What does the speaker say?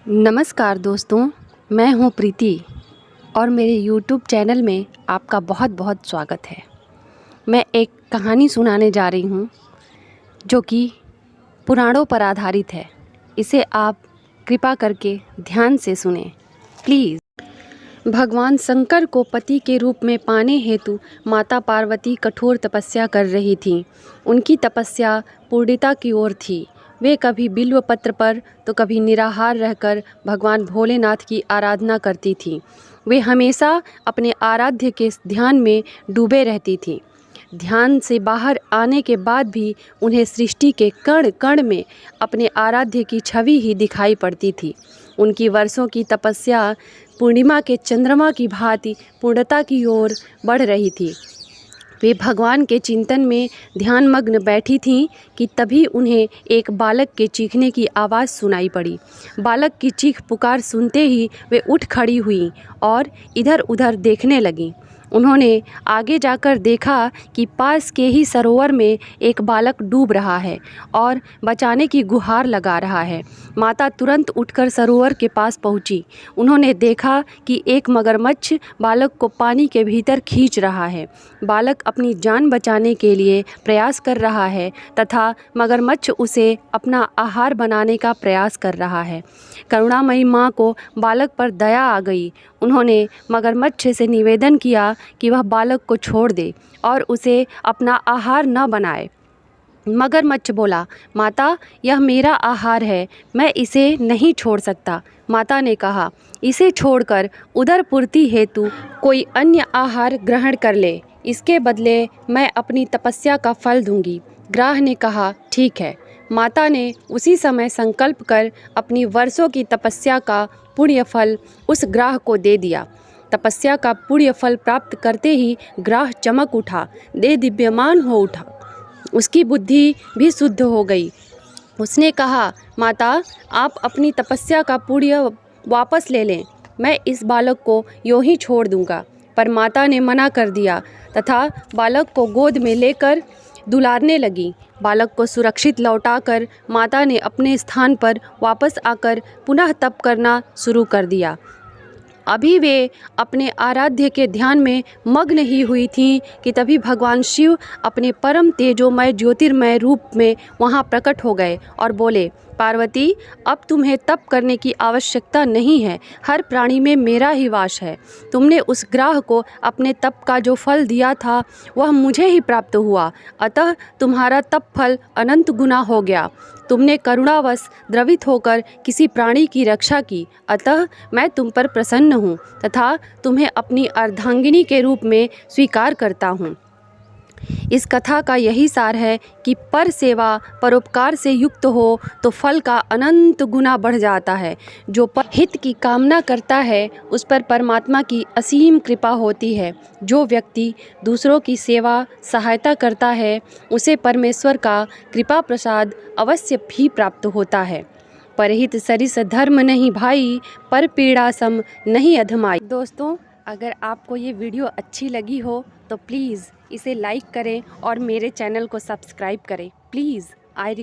नमस्कार दोस्तों, मैं हूं प्रीति और मेरे YouTube चैनल में आपका बहुत बहुत स्वागत है। मैं एक कहानी सुनाने जा रही हूं जो कि पुराणों पर आधारित है। इसे आप कृपा करके ध्यान से सुनें प्लीज़। भगवान शंकर को पति के रूप में पाने हेतु माता पार्वती कठोर तपस्या कर रही थीं। उनकी तपस्या पूर्णता की ओर थी। वे कभी बिल्व पत्र पर तो कभी निराहार रहकर भगवान भोलेनाथ की आराधना करती थीं। वे हमेशा अपने आराध्य के ध्यान में डूबे रहती थीं। ध्यान से बाहर आने के बाद भी उन्हें सृष्टि के कण कण में अपने आराध्य की छवि ही दिखाई पड़ती थी। उनकी वर्षों की तपस्या पूर्णिमा के चंद्रमा की भांति पूर्णता की ओर बढ़ रही थी। वे भगवान के चिंतन में ध्यानमग्न बैठी थीं कि तभी उन्हें एक बालक के चीखने की आवाज़ सुनाई पड़ी। बालक की चीख पुकार सुनते ही वे उठ खड़ी हुईं और इधर उधर देखने लगीं। उन्होंने आगे जाकर देखा कि पास के ही सरोवर में एक बालक डूब रहा है और बचाने की गुहार लगा रहा है। माता तुरंत उठकर सरोवर के पास पहुंची। उन्होंने देखा कि एक मगरमच्छ बालक को पानी के भीतर खींच रहा है। बालक अपनी जान बचाने के लिए प्रयास कर रहा है तथा मगरमच्छ उसे अपना आहार बनाने का प्रयास कर रहा है। करुणामयी माँ को बालक पर दया आ गई। उन्होंने मगरमच्छ से निवेदन किया कि वह बालक को छोड़ दे और उसे अपना आहार न बनाए। मगरमच्छ बोला, माता, यह मेरा आहार है, मैं इसे नहीं छोड़ सकता। माता ने कहा, इसे छोड़कर उदर पूर्ति हेतु कोई अन्य आहार ग्रहण कर ले, इसके बदले मैं अपनी तपस्या का फल दूंगी। ग्राह ने कहा, ठीक है। माता ने उसी समय संकल्प कर अपनी वर्षों की तपस्या का पुण्य फल उस ग्राह को दे दिया। तपस्या का पुण्य फल प्राप्त करते ही ग्राह चमक उठा, देह दिव्यमान हो उठा, उसकी बुद्धि भी शुद्ध हो गई। उसने कहा, माता, आप अपनी तपस्या का पुण्य वापस ले लें, मैं इस बालक को यूं ही छोड़ दूंगा। पर माता ने मना कर दिया तथा बालक को गोद में लेकर दुलारने लगी। बालक को सुरक्षित लौटाकर माता ने अपने स्थान पर वापस आकर पुनः तप करना शुरू कर दिया। अभी वे अपने आराध्य के ध्यान में मग्न ही हुई थीं कि तभी भगवान शिव अपने परम तेजोमय ज्योतिर्मय रूप में वहां प्रकट हो गए और बोले, पार्वती, अब तुम्हें तप करने की आवश्यकता नहीं है, हर प्राणी में मेरा ही वास है। तुमने उस ग्राह को अपने तप का जो फल दिया था वह मुझे ही प्राप्त हुआ, अतः तुम्हारा तप फल अनंत गुना हो गया। तुमने करुणावश द्रवित होकर किसी प्राणी की रक्षा की, अतः मैं तुम पर प्रसन्न हूँ तथा तुम्हें अपनी अर्धांगिनी के रूप में स्वीकार करता हूँ। इस कथा का यही सार है कि पर सेवा परोपकार से युक्त हो तो फल का अनंत गुना बढ़ जाता है। जो पर हित की कामना करता है उस पर परमात्मा की असीम कृपा होती है। जो व्यक्ति दूसरों की सेवा सहायता करता है उसे परमेश्वर का कृपा प्रसाद अवश्य भी प्राप्त होता है। परहित सरिस धर्म नहीं भाई, पर पीड़ा सम नहीं अधमाई। दोस्तों, अगर आपको ये वीडियो अच्छी लगी हो तो प्लीज़ इसे लाइक करें और मेरे चैनल को सब्सक्राइब करें। Please I